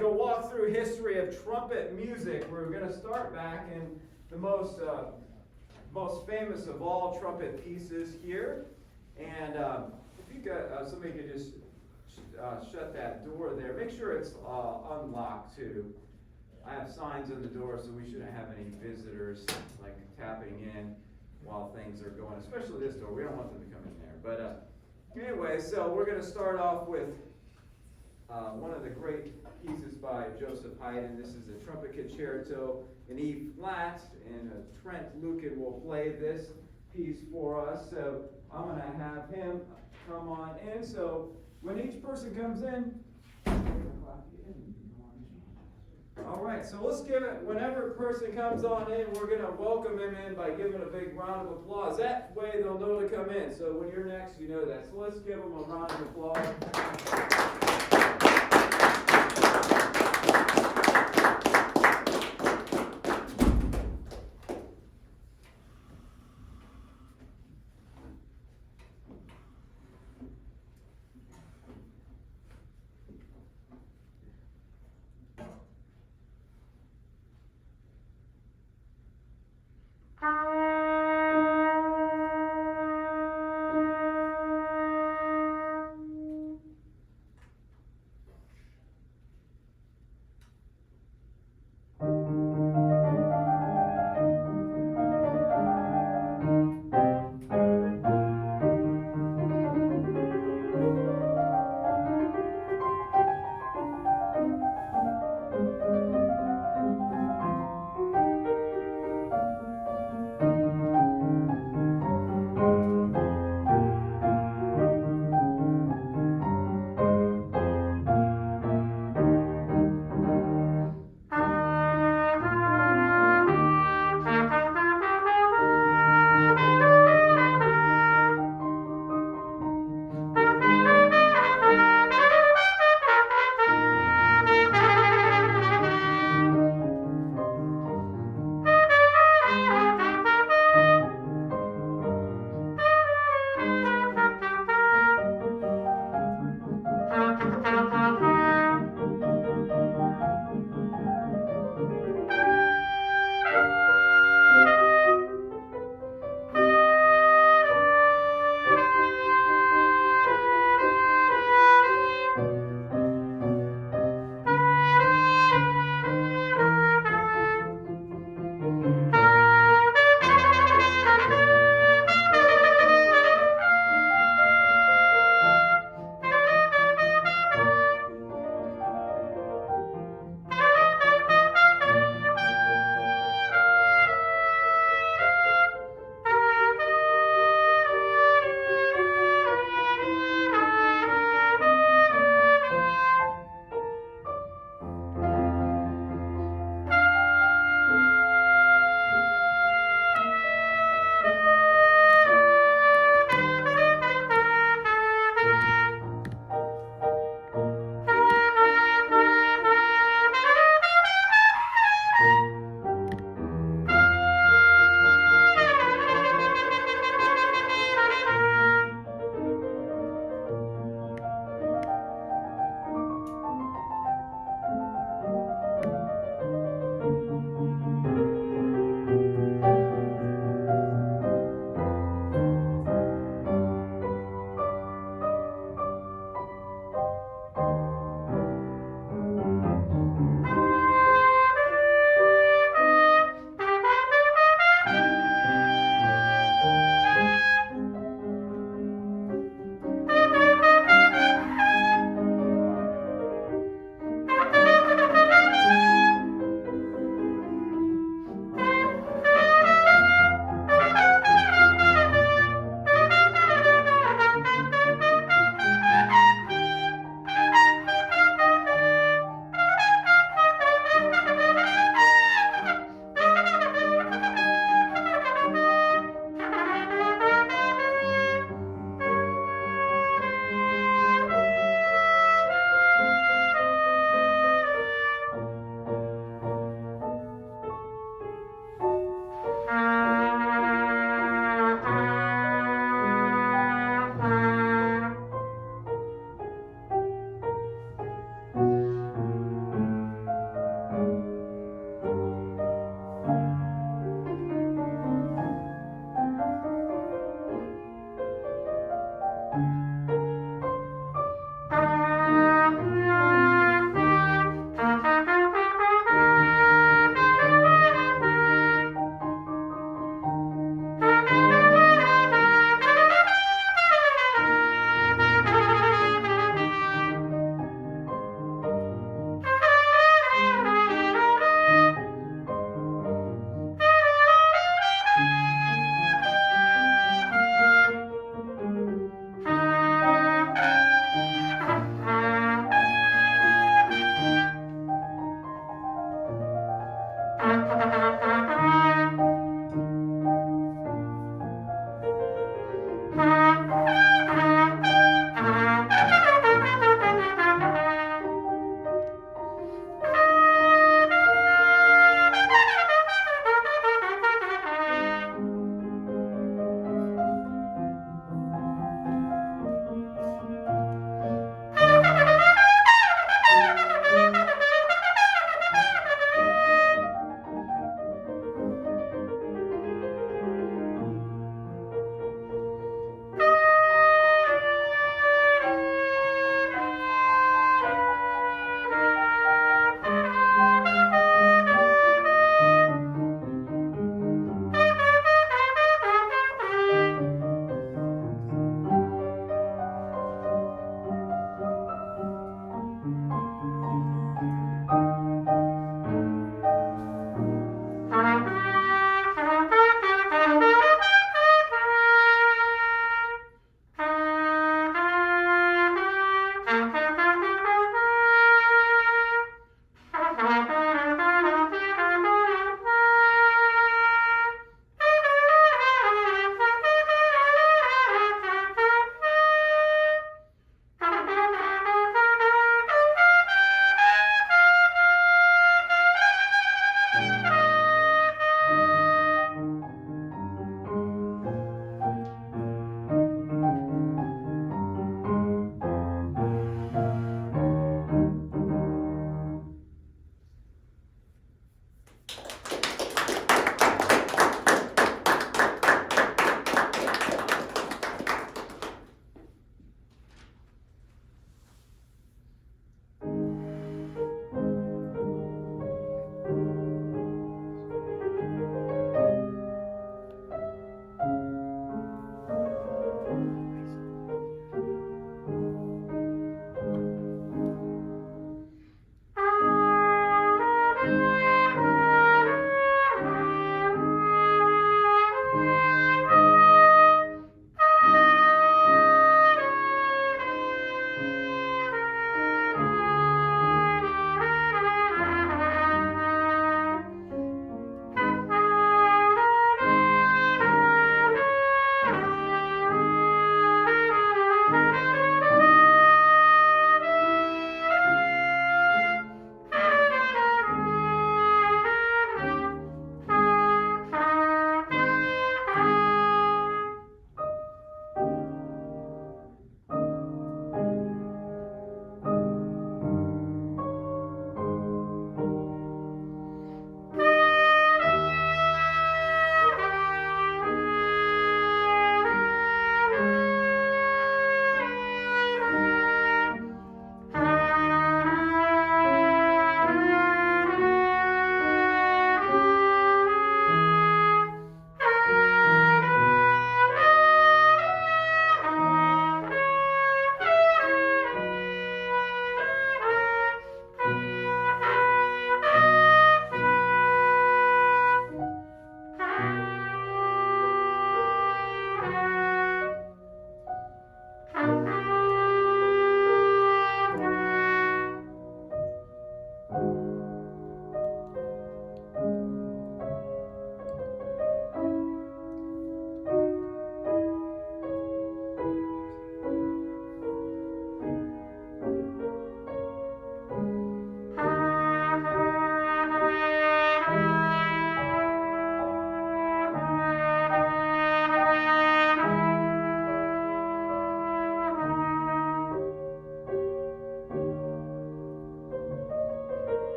go walk through history of trumpet music. We're going to start back in the most famous of all trumpet pieces here. And if you got somebody could just shut that door there. Make sure it's unlocked too. I have signs on the door, so we shouldn't have any visitors like tapping in while things are going, especially this door. We don't want them to come in there. But anyway, so we're going to start off with one of the great pieces by Joseph Haydn. This is a trumpet concerto in E flat, and Trent Luken will play this piece for us. So I'm going to have him come on in. So when each person comes in, all right, so let's give it, whenever a person comes on in, we're going to welcome him in by giving a big round of applause. That way they'll know to come in. So when you're next, you know that. So let's give them a round of applause.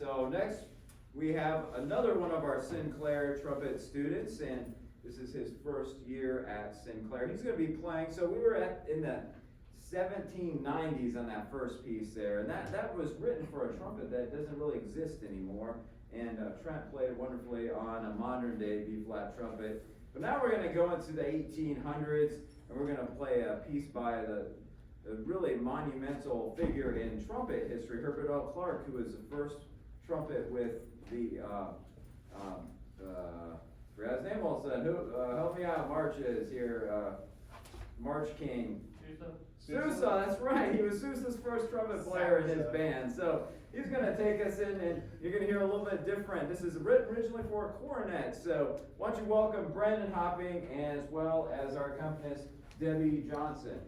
so next we have another one of our Sinclair trumpet students, and this is his first year at Sinclair. He's going to be playing, so we were in the 1790s on that first piece there, and that was written for a trumpet that doesn't really exist anymore, and Trent played wonderfully on a modern day B-flat trumpet. But now we're going to go into the 1800s, and we're going to play a piece by the really monumental figure in trumpet history, Herbert Clarke, who was the first trumpet with the, forgot his name all of a sudden, help me out, marches here, March King. Sousa, that's right. He was Sousa's first trumpet player in his band. So he's going to take us in, and you're going to hear a little bit different. This is written originally for a cornet. So why don't you welcome Brenden Hopping, as well as our accompanist, Debbie Johnson.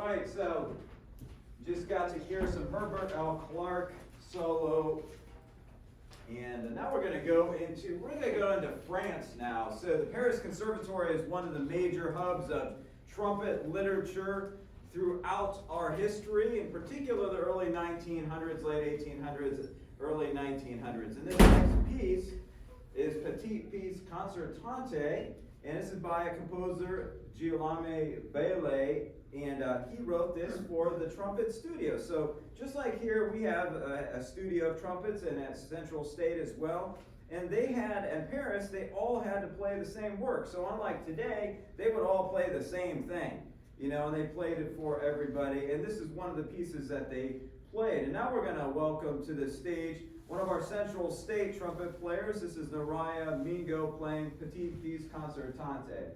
right, so just got to hear some Herbert L. Clarke solo, and now we're going to go into France now. So the Paris Conservatory is one of the major hubs of trumpet literature throughout our history, in particular the early 1900s, late 1800s, early 1900s. And this next piece is Petite piece Concertante, and this is by a composer, Guillaume Balay, and he wrote this for the trumpet studio. So just like here, we have a studio of trumpets and at Central State as well. And they had, in Paris, they all had to play the same work. So unlike today, they would all play the same thing, you know, and they played it for everybody. And this is one of the pieces that they played. And now we're going to welcome to the stage one of our Central State trumpet players. This is Narya Mingo playing Petite piece Concertante.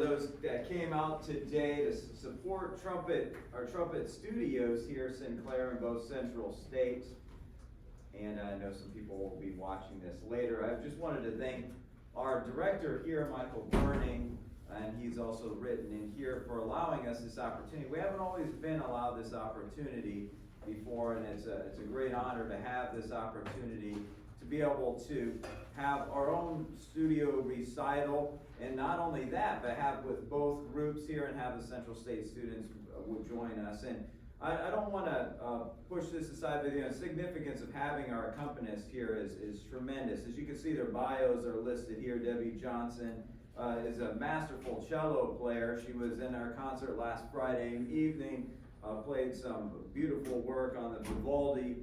those that came out today to support our trumpet studios here, Sinclair in both central states. And I know some people will be watching this later. I just wanted to thank our director here, Michael Burning, and he's also written in here, for allowing us this opportunity. We haven't always been allowed this opportunity before, and it's a great honor to have this opportunity to be able to have our own studio recital, and not only that, but have with both groups here and have the Central State students would join us. And I don't want to push this aside, but the significance of having our accompanist here is tremendous. As you can see, their bios are listed here. Debbie Johnson is a masterful cello player. She was in our concert last Friday evening, played some beautiful work on the Vivaldi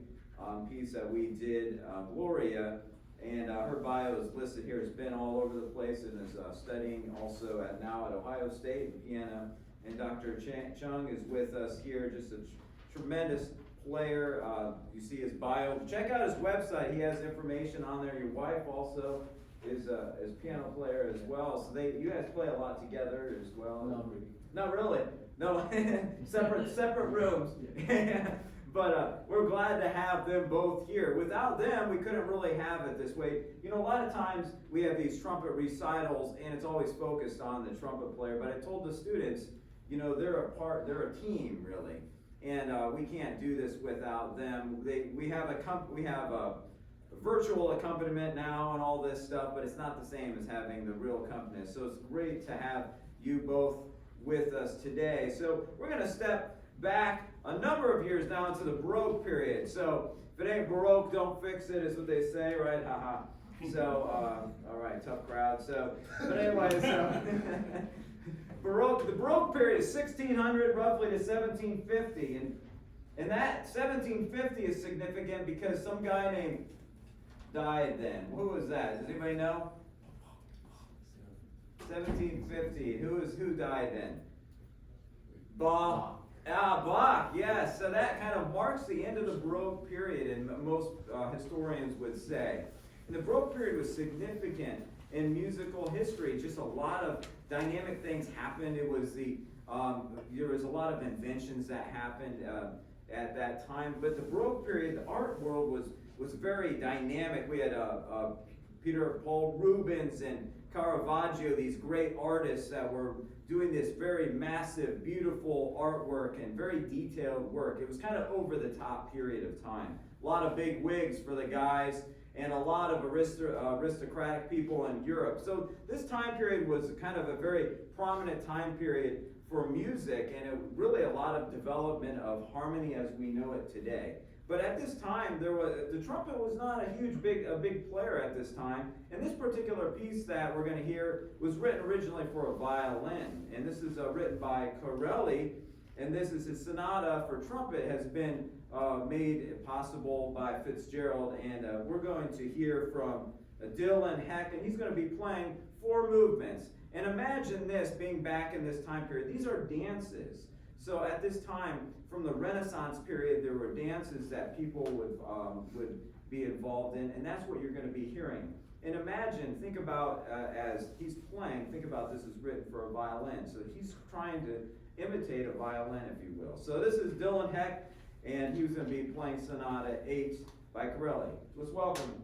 piece that we did, Gloria, and her bio is listed here. Has been all over the place and is studying also now at Ohio State in piano. And Dr. Chung is with us here, just a tremendous player. You see his bio. Check out his website. He has information on there. Your wife also is piano player as well. So you guys play a lot together as well. Not really. No, separate rooms. But we're glad to have them both here. Without them, we couldn't really have it this way. You know, a lot of times we have these trumpet recitals, and it's always focused on the trumpet player. But I told the students, you know, they're a team really, and we can't do this without them. We have a virtual accompaniment now and all this stuff, but it's not the same as having the real accompanist. So it's great to have you both with us today. So we're going to step back a number of years now into the Baroque period. So if it ain't Baroque, don't fix it, is what they say, right? Haha. So, all right, tough crowd. So, but anyway, so the Baroque period is 1600 roughly to 1750, and that 1750 is significant because some guy named died then. Who was that? Does anybody know? 1750. Who died then? Bach. Bach, yes. So that kind of marks the end of the Baroque period, and most historians would say. And the Baroque period was significant in musical history. Just a lot of dynamic things happened. It was there was a lot of inventions that happened at that time. But the Baroque period, the art world was very dynamic. We had Peter Paul Rubens and Caravaggio, these great artists that were doing this very massive, beautiful artwork and very detailed work. It was kind of over the top period of time. A lot of big wigs for the guys, and a lot of aristocratic people in Europe. So this time period was kind of a very prominent time period for music, and really a lot of development of harmony as we know it today. But at this time, the trumpet was not a big player at this time. And this particular piece that we're going to hear was written originally for a violin. And this is written by Corelli, and this is his sonata for trumpet, has been made possible by Fitzgerald. And we're going to hear from Dillon, and he's going to be playing 4 movements. And imagine this being back in this time period. These are dances. So at this time, from the Renaissance period, there were dances that people would be involved in, and that's what you're going to be hearing. And imagine, think about as he's playing, think about this is written for a violin. So he's trying to imitate a violin, if you will. So this is Dillon, and he was going to be playing Sonata 8 by Corelli. Let's welcome him.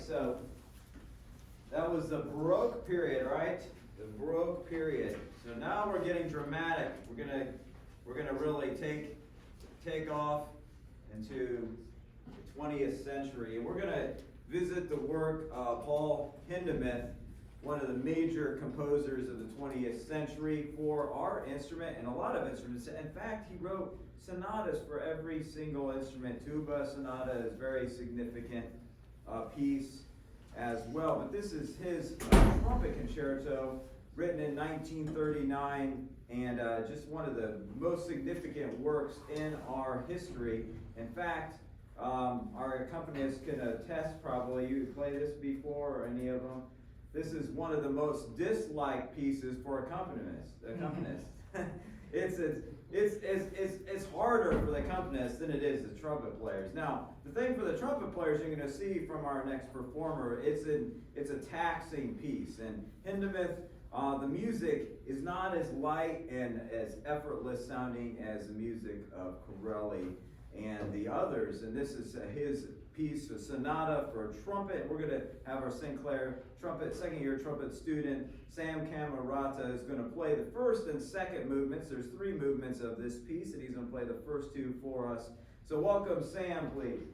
so that was the Baroque period, right? The Baroque period. So now we're getting dramatic. We're gonna really take off into the 20th century, and we're gonna visit the work of Paul Hindemith, one of the major composers of the 20th century for our instrument and a lot of instruments. In fact, he wrote sonatas for every single instrument. Tuba sonata is a very significant piece as well. But this is his trumpet concerto, written in 1939, and just one of the most significant works in our history. In fact, our accompanist can attest, probably, you played this before or any of them. This is one of the most disliked pieces for accompanists. It's harder for the accompanist than it is the trumpet players. Now, the thing for the trumpet players, you're going to see from our next performer, it's a taxing piece. And Hindemith, the music is not as light and as effortless sounding as the music of Corelli and the others. And this is his piece, a sonata for trumpet. We're going to have our Sinclair trumpet, second-year trumpet student, Sam Camarata, is going to play the first and second movements. There's 3 movements of this piece, and he's going to play the first 2 for us. So welcome Sam, please.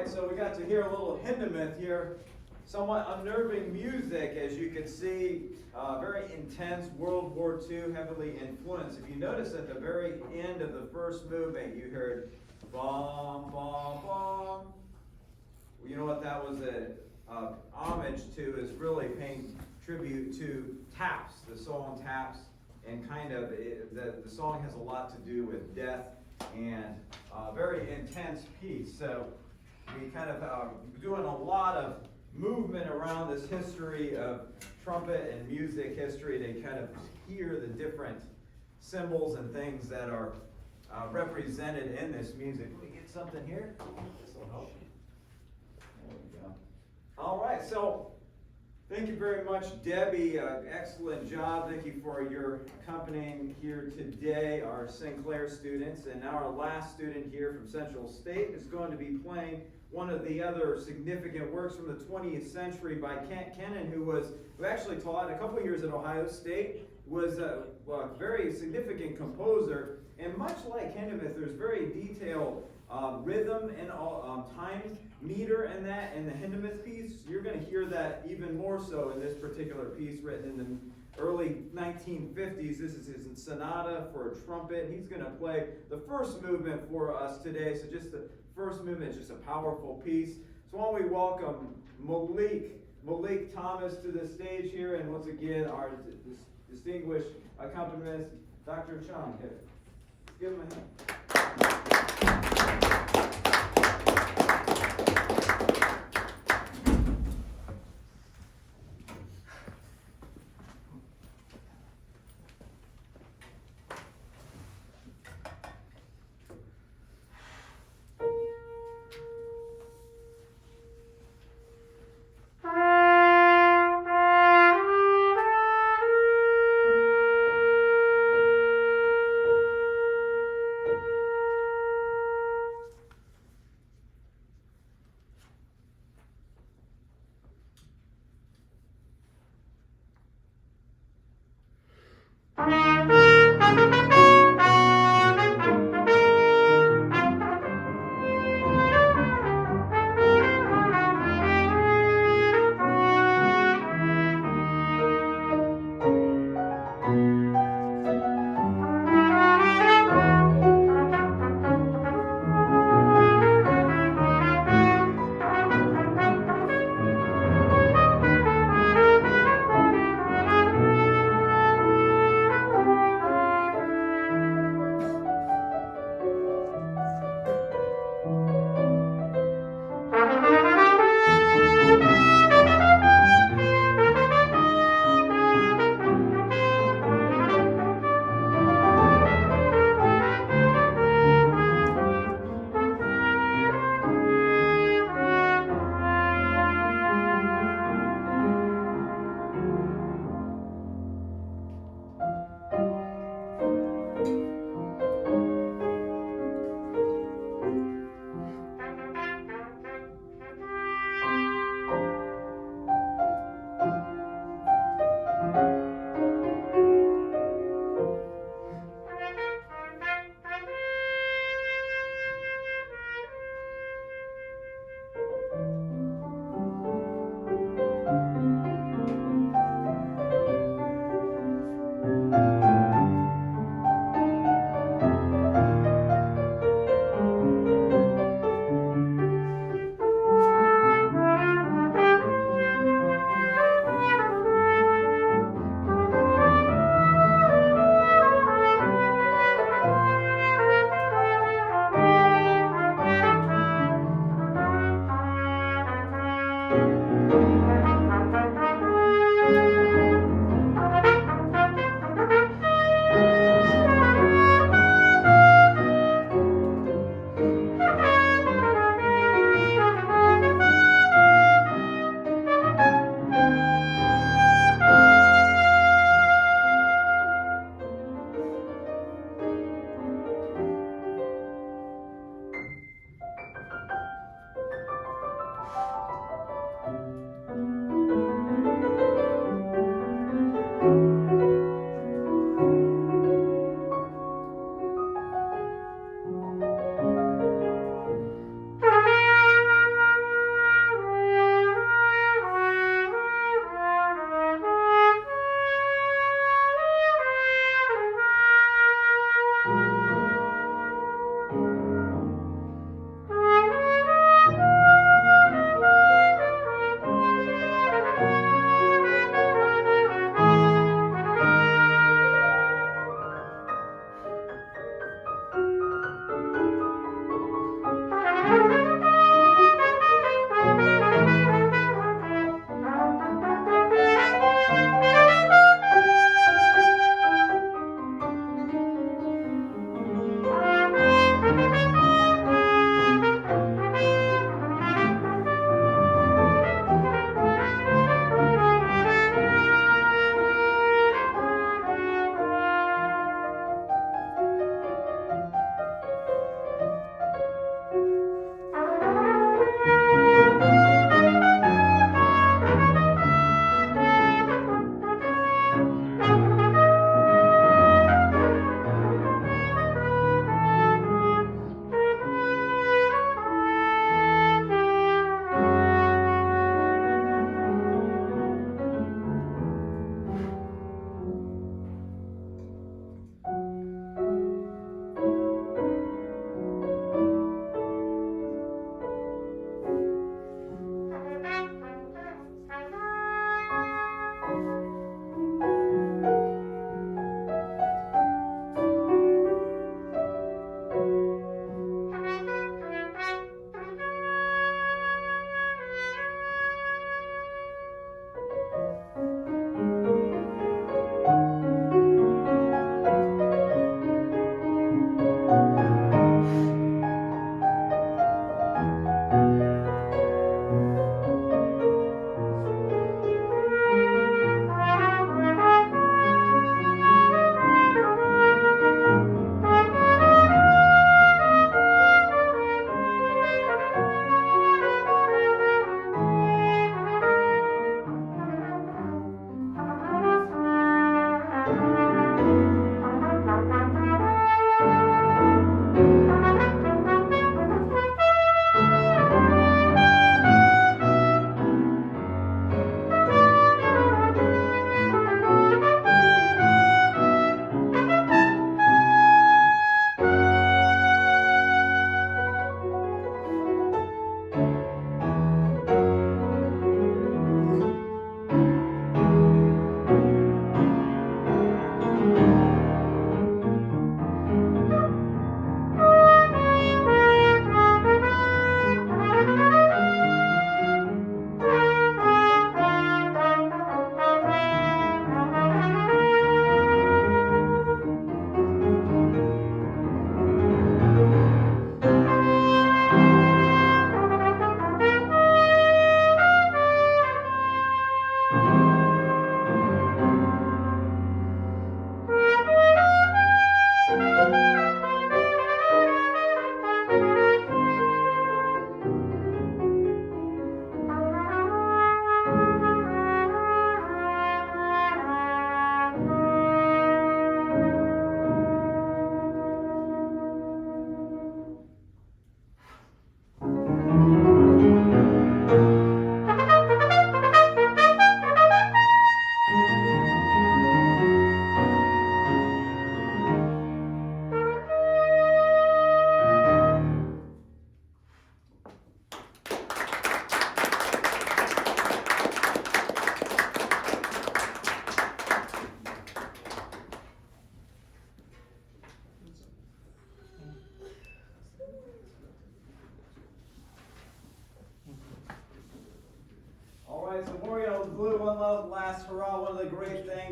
right, so we got to hear a little Hindemith here. Somewhat unnerving music, as you can see, very intense, World War II, heavily influenced. If you notice at the very end of the first movement, you heard bom, bom, bom. You know what that was a homage to, is really paying tribute to taps, the song taps, and kind of, the song has a lot to do with death, and very intense piece. So we kind of doing a lot of movement around this history of trumpet and music history to kind of hear the different symbols and things that are represented in this music. Let me get something here. This will help. There we go. All right, so thank you very much, Debbie. Excellent job. Thank you for your accompanying here today, our Sinclair students. And now our last student here from Central State is going to be playing one of the other significant works from the 20th century by Kennan, who actually taught a couple of years at Ohio State, was a very significant composer. And much like Hindemith, there's very detailed rhythm and time meter in that, in the Hindemith piece. You're going to hear that even more so in this particular piece written in the early 1950s. This is his Sonata for trumpet. He's going to play the first movement for us today. So just the first movement is just a powerful piece. So why don't we welcome Malik Thomas to the stage here, and once again our distinguished accompanist, Dr. Chung. Give him a hand.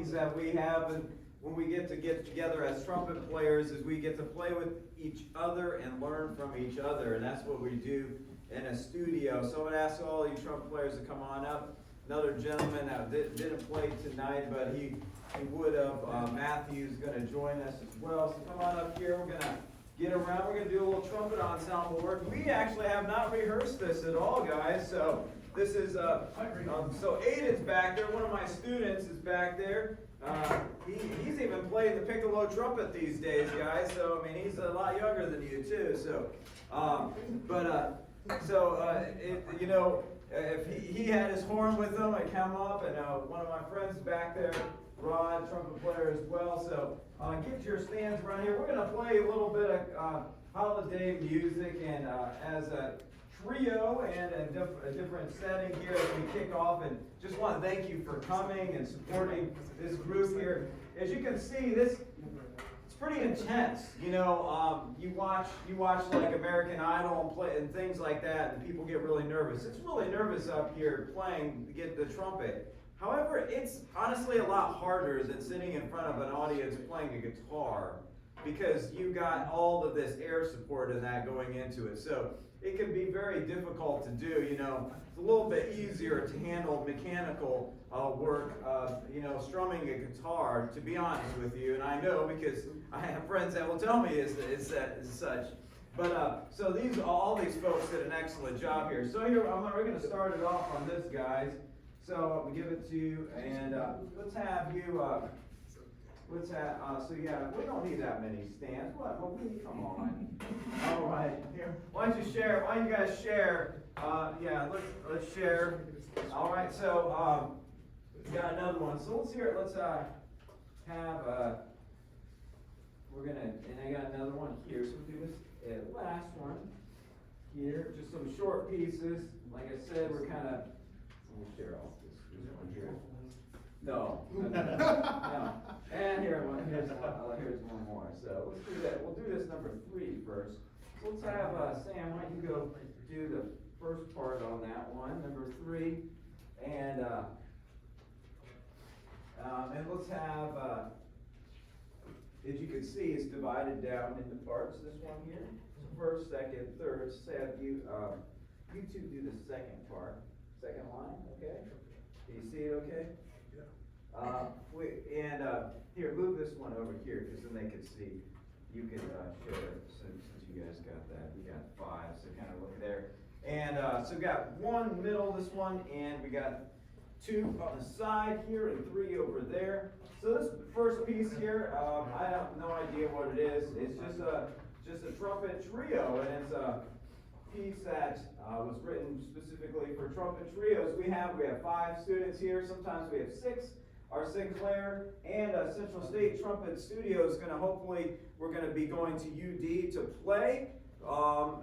belongings that we have, and when we get together as trumpet players, is we get to play with each other and learn from each other, and that's what we do in a studio. So I would ask all you trumpet players to come on up. Another gentleman that didn't play tonight, but he would have. Matthew's going to join us as well. So come on up here. We're going to get around. We're going to do a little trumpet ensemble work. We actually have not rehearsed this at all, guys. So this is so Aiden's back there. One of my students is back there. He's even playing the piccolo trumpet these days, guys. So I mean, he's a lot younger than you too. So, you know, if he had his horn with him, I come up, and one of my friends back there, Rod, trumpet player as well. So get your stands around here. We're going to play a little bit of holiday music, and as a trio and a different setting here as we kick off, and just want to thank you for coming and supporting this group here. As you can see, it's pretty intense. You know, you watch like American Idol and play and things like that, and people get really nervous. It's really nervous up here playing to get the trumpet. However, it's honestly a lot harder than sitting in front of an audience playing a guitar, because you got all of this air support and that going into it. So it can be very difficult to do. You know, it's a little bit easier to handle mechanical work, you know, strumming a guitar, to be honest with you. And I know, because I have friends that will tell me is such. But so all these folks did an excellent job here. So here we're going to start it off on this, guys. So I'm going to give it to you, and let's have you. So yeah, we don't need that many stands. What? Well, come on. All right. Here, why don't you share? Why don't you guys share? Yeah, let's share. All right. So we got another one. So let's hear it. Let's have. We're gonna, and I got another one here. So we'll do this last one here. Just some short pieces. Like I said, we're kind of. Let me share all this one here. No. And here's one more. So let's do that. We'll do this number 3 first. So let's have Sam. Why don't you go do the first part on that one, number 3, and let's have. As you can see, it's divided down into parts. This one here, so first, second, third. Let's have you two do the second part, second line. Okay. Do you see it? Okay. Here, move this one over here, because then they can see. You can share it since you guys got that. We got 5, so kind of look there. And so we got 1 middle, this one, and we got 2 on the side here and 3 over there. So this first piece here, I have no idea what it is. It's just a trumpet trio, and it's a piece that was written specifically for trumpet trios. We have 5 students here. Sometimes we have 6. Our Sinclair and Central State Trumpet Studio is going to we're going to be going to UD to play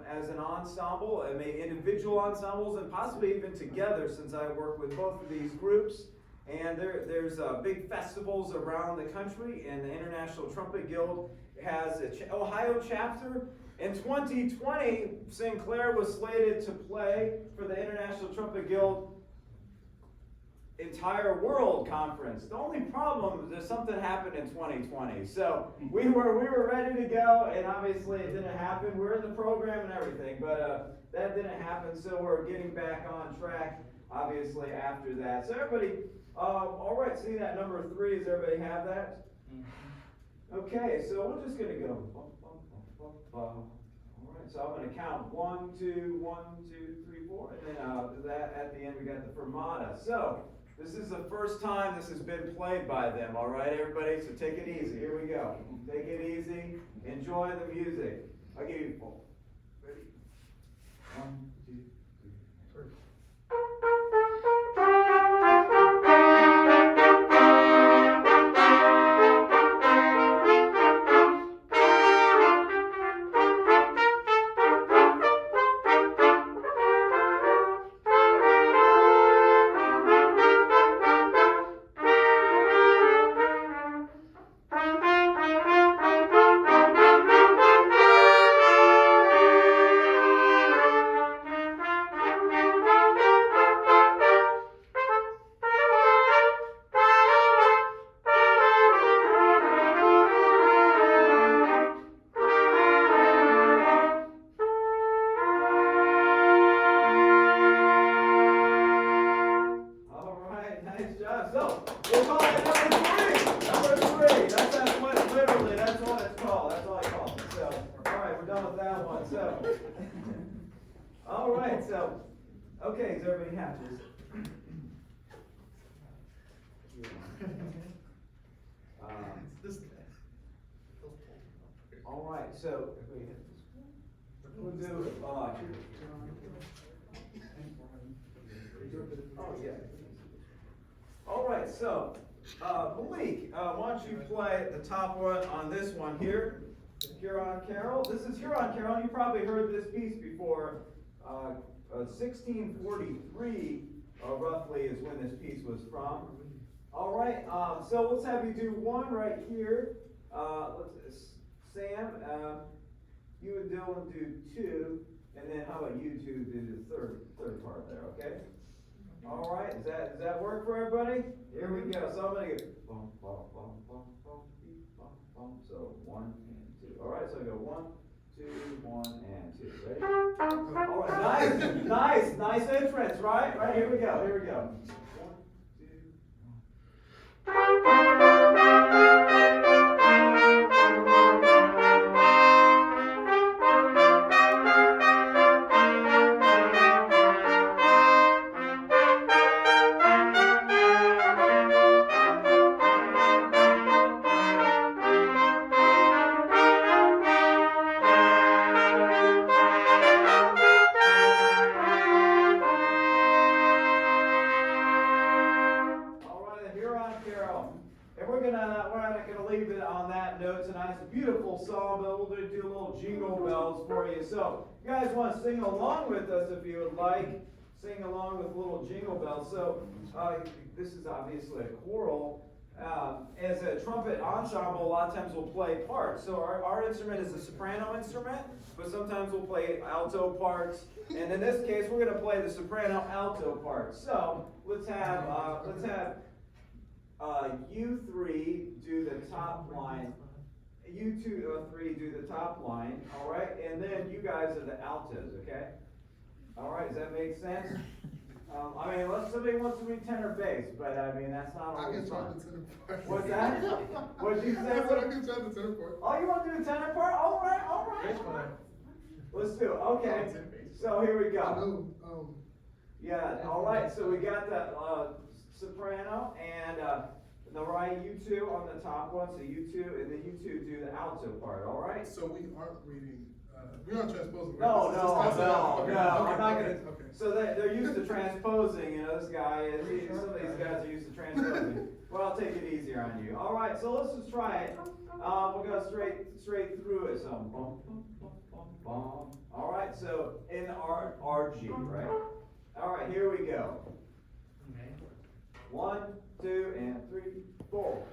as an ensemble, and maybe individual ensembles, and possibly even together, since I work with both of these groups. And there's big festivals around the country, and the International Trumpet Guild has an Ohio chapter. In 2020, Sinclair was slated to play for the International Trumpet Guild entire world conference. The only problem is that something happened in 2020. So we were ready to go, and obviously it didn't happen. We're in the program and everything, but that didn't happen. So we're getting back on track, obviously, after that. So everybody, all right, see that number 3, does everybody have that? Okay, so we're just gonna go. All right, so I'm gonna count 1, 2, 1, 2, 3, 4, and then that at the end we got the fermata. So this is the first time this has been played by them, all right, everybody? So take it easy. Here we go. Take it easy. Enjoy the music. I'll give you 4. Ready? 1, 2, 3, 1. So, all right, so, okay, is everybody happy? All right, so, we'll do, oh, yeah. All right, so, Malik, why don't you play the top one on this one here, Huron Carol. This is Huron Carol. You probably heard this piece before. 1643, roughly, is when this piece was from. All right, so let's have you do one right here. Sam, you and Dillon do two, and then how about you two do the third part there, okay? All right, does that work for everybody? Here we go. So I'm gonna go bum, bum, bum, bum, bum, beep, bum, bum. So 1 and 2. All right, so I go 1, 2, 1 and 2. Ready? All right, nice entrance, right? Right, here we go. 1, 2, 1. Beautiful song, but we're going to do little jingle bells for you. So, you guys want to sing along with us if you would like. Sing along with little jingle bells. So, this is obviously a choral. As a trumpet ensemble, a lot of times we'll play parts. So, our instrument is a soprano instrument, but sometimes we'll play alto parts. And in this case, we're going to play the soprano alto part. So, let's have you three do the top line. You three do the top line, all right? And then you guys are the altos, okay? All right, does that make sense? I mean, unless somebody wants to be tenor bass, but I mean, that's not always fun. What's that? What did you say? I can try the tenor part. Oh, you want to do the tenor part? All right. Let's do it. Okay. So here we go. Yeah, all right. So we got the soprano and Narya, you two on the top one, so you two, and then you two do the alto part, all right? So we aren't reading, we're not transposing. No, right? I'm not gonna. Okay. So they're used to transposing, you know, this guy is, some of these guys are used to transposing. Well, I'll take it easier on you. All right, so let's just try it. We'll go straight through it, so bum, bum, bum, bum, bum. All right, so in RG, right? All right, here we go. 1, 2, and 3, 4.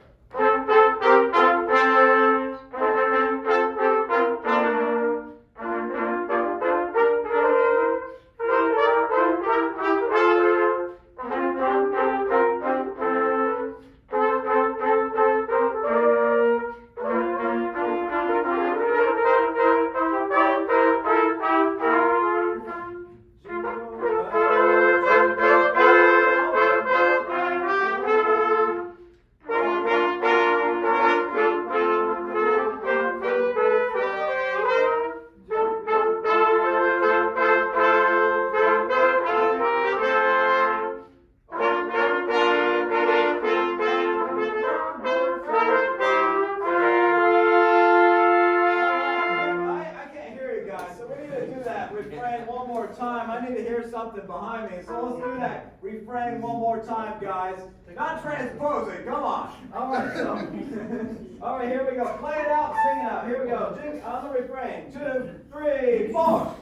Behind me, so let's do that refrain one more time, guys. Not transposing, come on. All right, so, all right, here we go. Play it out, sing it out. Here we go. On the refrain. 2, 3, 4.